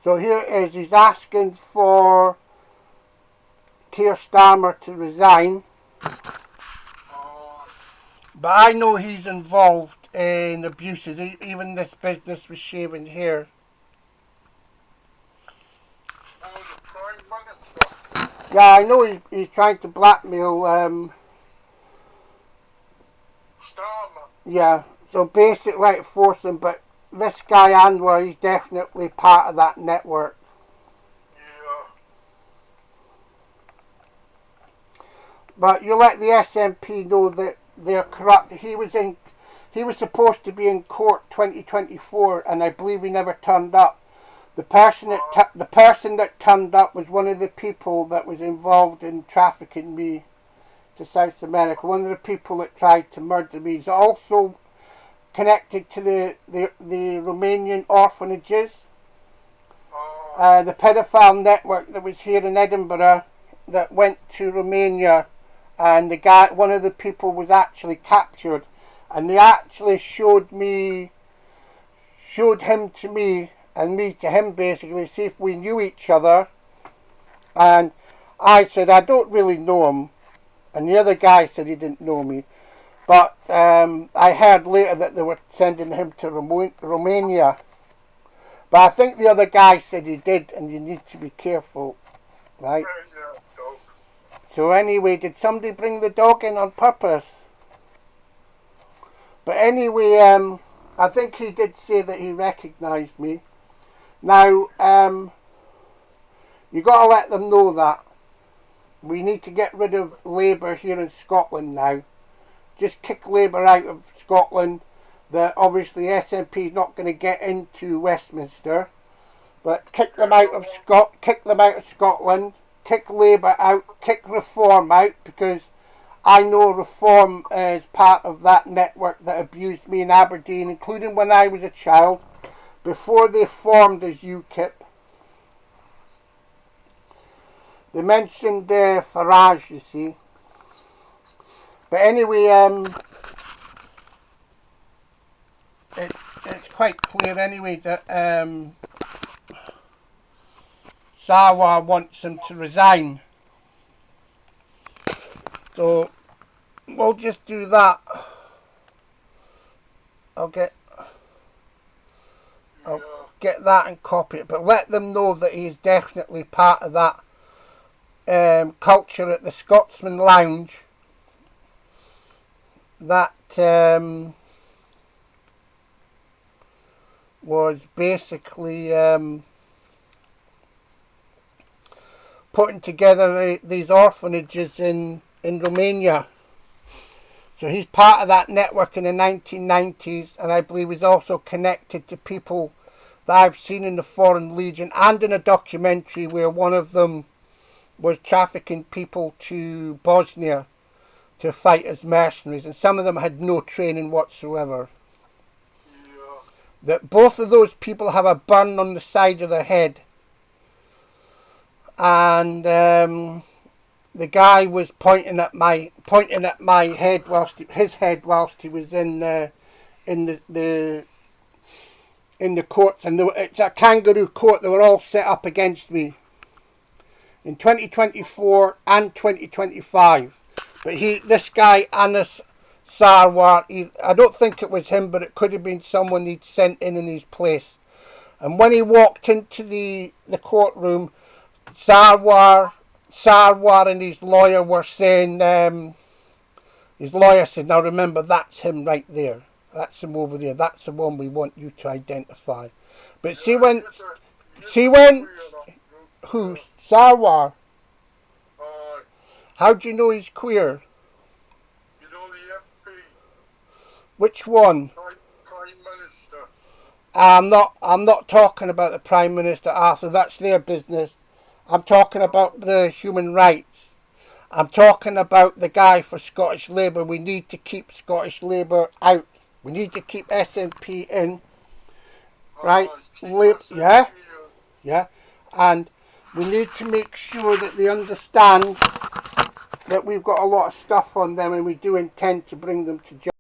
So here it is. He's asking for Keir Starmer to resign. But I know he's involved in abuses. Even this business with shaving hair. Yeah, I know he's trying to blackmail. Starmer. Yeah, so basically like force him. But this guy Anwar, he's definitely part of that network. Yeah. But you let the SNP know that they're corrupt. He was supposed to be in court 2024, and I believe he never turned up. The person that turned up was one of the people that was involved in trafficking me to South America. One of the people that tried to murder me. He's also connected to the Romanian orphanages. The pedophile network that was here in Edinburgh that went to Romania, and one of the people was actually captured, and they actually showed him to me and me to him, basically, see if we knew each other. And I said I don't really know him, and the other guy said he didn't know me. But I heard later that they were sending him to Romania. But I think the other guy said he did, and you need to be careful, right? So anyway, did somebody bring the dog in on purpose? But anyway, I think he did say that he recognised me. Now, you got to let them know that. We need to get rid of Labour here in Scotland now. Just kick Labour out of Scotland. Obviously SNP is not going to get into Westminster, but kick them out of Scotland, kick Labour out, kick Reform out, because I know Reform is part of that network that abused me in Aberdeen, including when I was a child, before they formed as UKIP. They mentioned Farage, you see. But anyway, it's quite clear anyway that Sarwar wants him to resign. So we'll just do that. I'll get that and copy it, but let them know that he's definitely part of that culture at the Scotsman Lounge. That was basically putting together these orphanages in Romania. So he's part of that network in the 1990s, and I believe he's also connected to people that I've seen in the Foreign Legion and in a documentary where one of them was trafficking people to Bosnia to fight as mercenaries, and some of them had no training whatsoever. Yeah. That both of those people have a burn on the side of their head, and the guy was pointing at my head whilst he was in the courts, and it's a kangaroo court. They were all set up against me in 2024 and 2025. But this guy Anas Sarwar, I don't think it was him, but it could have been someone he'd sent in his place. And when he walked into the courtroom, Sarwar and his lawyer were saying, his lawyer said, now remember, that's him right there. That's him over there. That's the one we want you to identify. But see when, who? Sarwar? How do you know he's queer? You know the MP? Which one? Prime Minister. I'm not talking about the Prime Minister, Arthur. That's their business. I'm talking about the human rights. I'm talking about the guy for Scottish Labour. We need to keep Scottish Labour out. We need to keep SNP in. Right? Yeah. And we need to make sure that they understand that we've got a lot of stuff on them, and we do intend to bring them to justice.